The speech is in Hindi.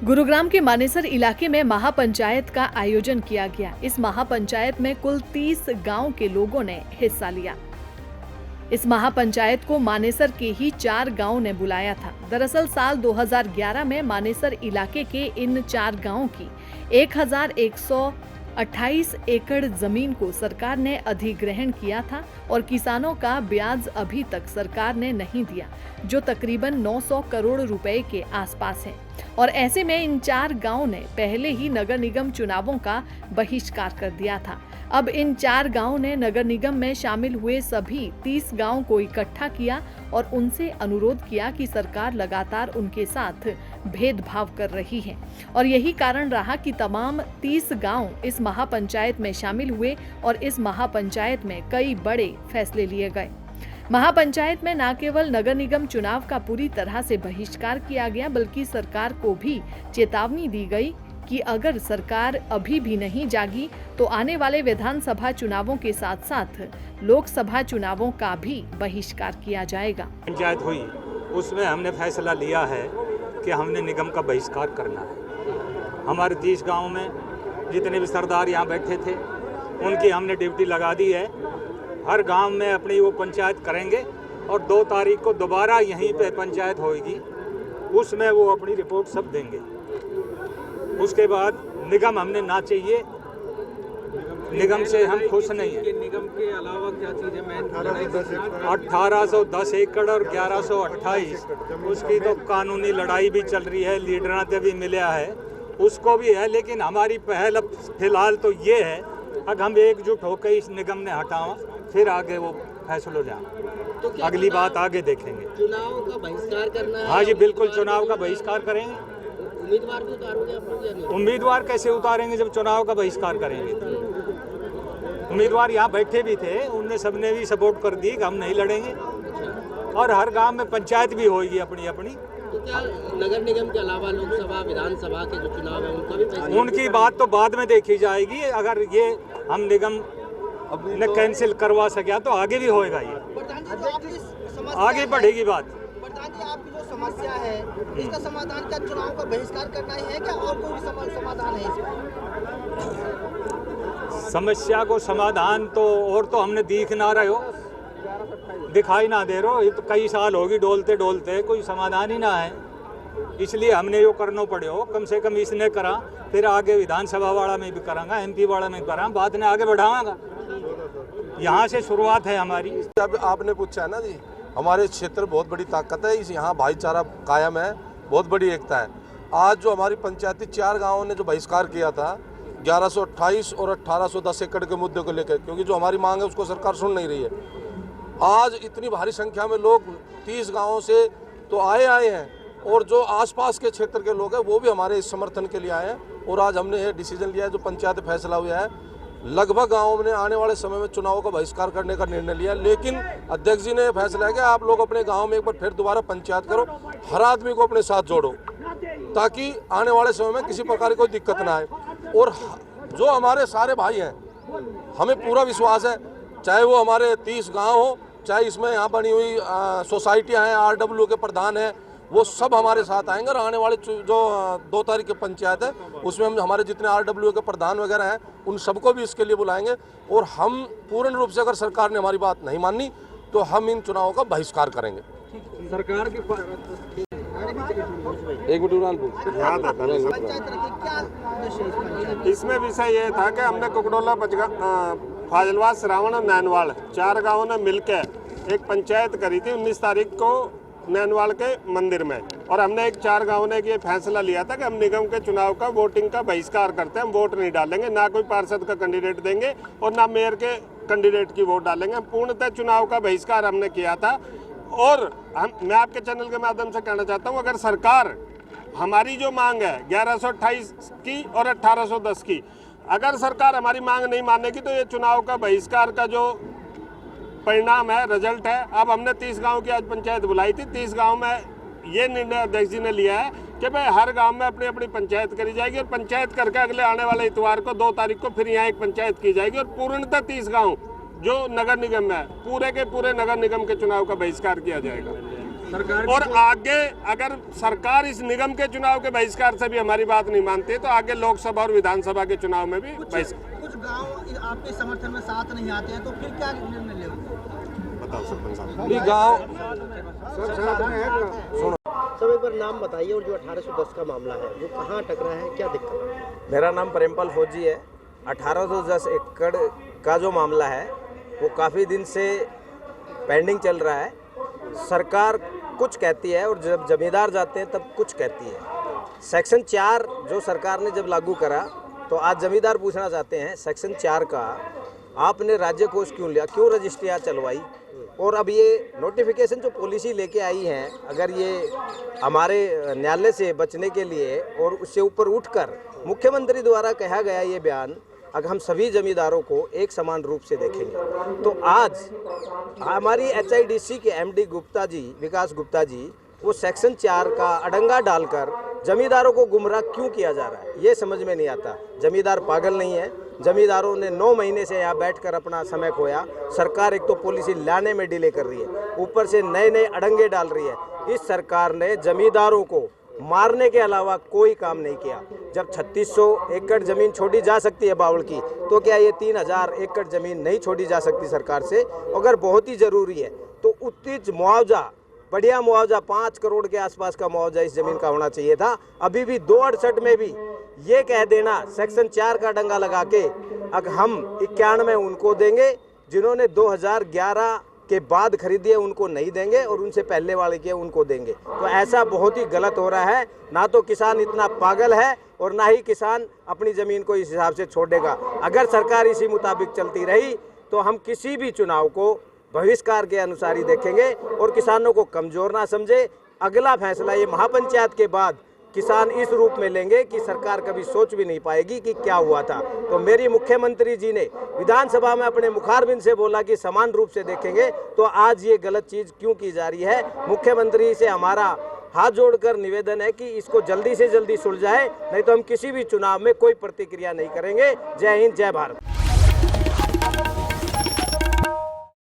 गुरुग्राम के मानेसर इलाके में महापंचायत का आयोजन किया गया। इस महापंचायत में कुल 30 गांव के लोगों ने हिस्सा लिया। इस महापंचायत को मानेसर के ही 4 गांव ने बुलाया था। दरअसल साल 2011 में मानेसर इलाके के इन 4 गांवों की 1128 एकड़ जमीन को सरकार ने अधिग्रहण किया था और किसानों का ब्याज अभी तक सरकार ने नहीं दिया, जो तकरीबन 900 करोड़ रुपए के आसपास है। और ऐसे में इन 4 गांवों ने पहले ही नगर निगम चुनावों का बहिष्कार कर दिया था। अब इन 4 गांवों ने नगर निगम में शामिल हुए सभी 30 गांवों को इकट्ठा किया और उनसे अनुरोध किया कि सरकार लगातार उनके साथ भेदभाव कर रही है। और यही कारण रहा कि तमाम 30 गांव इस महापंचायत में शामिल हुए और इस महापंचायत में कई बड़े फैसले लिए गए। महापंचायत में न केवल नगर निगम चुनाव का पूरी तरह से बहिष्कार किया गया, बल्कि सरकार को भी चेतावनी दी गई कि अगर सरकार अभी भी नहीं जागी तो आने वाले विधानसभा चुनावों के साथ साथ लोकसभा चुनावों का भी बहिष्कार किया जाएगा। पंचायत हुई, उसमें हमने फैसला लिया है कि हमने निगम का बहिष्कार करना है। हमारे 30 गाँव में जितने भी सरदार यहाँ बैठे थे उनकी हमने ड्यूटी लगा दी है। हर गांव में अपनी वो पंचायत करेंगे और 2 तारीख को दोबारा यहीं पे पंचायत होगी, उसमें वो अपनी रिपोर्ट सब देंगे। उसके बाद निगम हमने ना चाहिए, निगम से हम खुश नहीं हैं। निगम के अलावा क्या चीज़ है? 1810 एकड़ और 1128, उसकी तो कानूनी लड़ाई भी चल रही है, लीडरां से भी मिला है, उसको भी है। लेकिन हमारी पहल अब फिलहाल तो ये है, अगर हम एकजुट होकर इस निगम ने हटावा फिर आगे वो फैसलों जाए, तो अगली बात आगे देखेंगे। चुनाव का बहिष्कार करना है? हाँ जी, बिल्कुल चुनाव का बहिष्कार करेंगे। उम्मीदवार भी उतारोगे आप लोग या नहीं? उम्मीदवार कैसे उतारेंगे जब चुनाव का बहिष्कार करेंगे? उम्मीदवार यहाँ बैठे भी थे, उनने सबने भी सपोर्ट कर दी कि हम नहीं लड़ेंगे। और हर गांव में पंचायत भी होगी अपनी अपनी। तो क्या नगर निगम के अलावा लोकसभा विधानसभा के जो चुनाव है उनका भी फैसला? उनकी बात तो बाद में देखी जाएगी। अगर ये हम निगम ने कैंसिल करवा सके तो आगे भी होएगा, ये आगे बढ़ेगी बात। प्रधान जी, आपकी जो समस्या है इसका समाधान क्या चुनाव का बहिष्कार करना ही है क्या और कोई भी समाधान है इसका? समस्या को समाधान तो और तो हमने दिख ना रहे हो, दिखाई ना दे रहो। ये तो कई साल होगी डोलते डोलते, कोई समाधान ही ना है। इसलिए हमने यो करना पड़े हो, कम से कम इसने करा, फिर आगे विधानसभा वाला में भी करांगा, MP वाला में करा, बात ने आगे बढ़ावांगा। यहाँ से शुरुआत है हमारी। जब आपने पूछा है ना जी, हमारे क्षेत्र बहुत बड़ी ताकत है, इस यहाँ भाईचारा कायम है, बहुत बड़ी एकता है। आज जो हमारी पंचायती 4 गांवों ने जो बहिष्कार किया था 1128 और 1810 एकड़ के मुद्दे को लेकर, क्योंकि जो हमारी मांग है उसको सरकार सुन नहीं रही है। आज इतनी भारी संख्या में लोग 30 गांवों से तो आए हैं और जो आसपास के क्षेत्र के लोग हैं वो भी हमारे इस समर्थन के लिए आए हैं। और आज हमने ये डिसीजन लिया है, जो पंचायत फैसला हुआ है, लगभग गाँव ने आने वाले समय में चुनाव का बहिष्कार करने का निर्णय लिया। लेकिन अध्यक्ष जी ने फैसला है कि आप लोग अपने गाँव में एक बार फिर दोबारा पंचायत करो, हर आदमी को अपने साथ जोड़ो, ताकि आने वाले समय में किसी प्रकार की कोई दिक्कत ना आए। और जो हमारे सारे भाई हैं, हमें पूरा विश्वास है, चाहे वो हमारे 30 गांव हो, चाहे इसमें यहाँ बनी हुई सोसाइटियाँ हैं, RW के प्रधान हैं, वो सब हमारे साथ आएंगे। और आने वाले जो 2 तारीख की पंचायत है उसमें हम हमारे जितने RW के प्रधान वगैरह हैं उन सबको भी इसके लिए बुलाएंगे। और हम पूर्ण रूप से, अगर सरकार ने हमारी बात नहीं मानी तो हम इन चुनावों का बहिष्कार करेंगे। सरकार की एक मिनट इसमें विषय ये था कि हमने कुकड़ोला, फाजिलवाद, श्रावण और नैनवाल 4 गांवों ने मिलकर एक पंचायत करी थी 19 तारीख को नैनवाल के मंदिर में। और हमने 4 गांवों ने ये फैसला लिया था कि हम निगम के चुनाव का वोटिंग का बहिष्कार करते हैं। हम वोट नहीं डालेंगे, ना कोई पार्षद का कैंडिडेट देंगे और ना मेयर के कैंडिडेट की वोट डालेंगे। पूर्णतः चुनाव का बहिष्कार हमने किया था। और मैं आपके चैनल के माध्यम से कहना चाहता हूँ, अगर सरकार हमारी जो मांग है 1128 की और 1810 की, अगर सरकार हमारी मांग नहीं मानेगी तो ये चुनाव का बहिष्कार का जो परिणाम है, रिजल्ट है। अब हमने 30 गांव की आज पंचायत बुलाई थी। 30 गांव में ये निर्णय अध्यक्ष जी ने लिया है कि भाई हर गांव में अपनी अपनी पंचायत करी जाएगी और पंचायत करके अगले आने वाले इतवार को 2 तारीख को फिर यहाँ एक पंचायत की जाएगी। और पूर्णतः 30 गाँव जो नगर निगम है, पूरे के पूरे नगर निगम के चुनाव का बहिष्कार किया जाएगा। और आगे अगर सरकार इस निगम के चुनाव के बहिष्कार से भी हमारी बात नहीं मानती तो आगे लोकसभा और विधानसभा के चुनाव में भी बहिष्कार। कुछ गांव आपके समर्थन में साथ नहीं आते हैं तो फिर क्या निर्णय लेंगे? बताओ सरपंच साहब। ये गाँव सब एक बार नाम बताइए और जो 1810 का मामला है वो कहाँ टकरा है, क्या दिक्कत है? मेरा नाम प्रेमपाल फौजी है। 1810 एकड़ का जो मामला है वो काफ़ी दिन से पेंडिंग चल रहा है। सरकार कुछ कहती है और जब जमींदार जाते हैं तब कुछ कहती है। सेक्शन 4 जो सरकार ने जब लागू करा तो आज जमींदार पूछना चाहते हैं सेक्शन 4 का आपने राज्य कोष क्यों लिया, क्यों रजिस्ट्रियाँ चलवाई? और अब ये नोटिफिकेशन जो पॉलिसी लेके आई हैं, अगर ये हमारे न्यायालय से बचने के लिए और उससे ऊपर उठकर मुख्यमंत्री द्वारा कहा गया ये बयान अगर हम सभी जमींदारों को एक समान रूप से देखेंगे तो आज हमारी HIDC के MD गुप्ता जी, विकास गुप्ता जी, वो सेक्शन 4 का अडंगा डालकर जमींदारों को गुमराह क्यों किया जा रहा है ये समझ में नहीं आता। जमींदार पागल नहीं है। जमींदारों ने 9 महीने से यहाँ बैठकर अपना समय खोया। सरकार एक तो पॉलिसी लाने में डिले कर रही है, ऊपर से नए नए अड़ंगे डाल रही है। इस सरकार ने जमींदारों को मारने के अलावा कोई काम नहीं किया। जब 3600 एकड़ ज़मीन छोड़ी जा सकती है बावल की, तो क्या ये 3000 एकड़ ज़मीन नहीं छोड़ी जा सकती सरकार से? अगर बहुत ही ज़रूरी है तो उचित मुआवजा, बढ़िया मुआवजा 5 करोड़ के आसपास का मुआवजा इस ज़मीन का होना चाहिए था। अभी भी 268 में भी ये कह देना सेक्शन 4 का डंगा लगा के अगर हम 91 उनको देंगे, जिन्होंने 2011 के बाद खरीदी है उनको नहीं देंगे और उनसे पहले वाले के उनको देंगे, तो ऐसा बहुत ही गलत हो रहा है। ना तो किसान इतना पागल है और ना ही किसान अपनी ज़मीन को इस हिसाब से छोड़ेगा। अगर सरकार इसी मुताबिक चलती रही तो हम किसी भी चुनाव को बहिष्कार के अनुसार ही देखेंगे और किसानों को कमज़ोर ना समझे। अगला फैसला ये महापंचायत के बाद किसान इस रूप में लेंगे कि सरकार कभी सोच भी नहीं पाएगी कि क्या हुआ था। तो मेरी मुख्यमंत्री जी ने विधानसभा में अपने मुखारबिंद से बोला कि समान रूप से देखेंगे, तो आज ये गलत चीज़ क्यों की जा रही है? मुख्यमंत्री से हमारा हाथ जोड़कर निवेदन है कि इसको जल्दी से जल्दी सुलझाए, नहीं तो हम किसी भी चुनाव में कोई प्रतिक्रिया नहीं करेंगे। जय हिंद, जय भारत।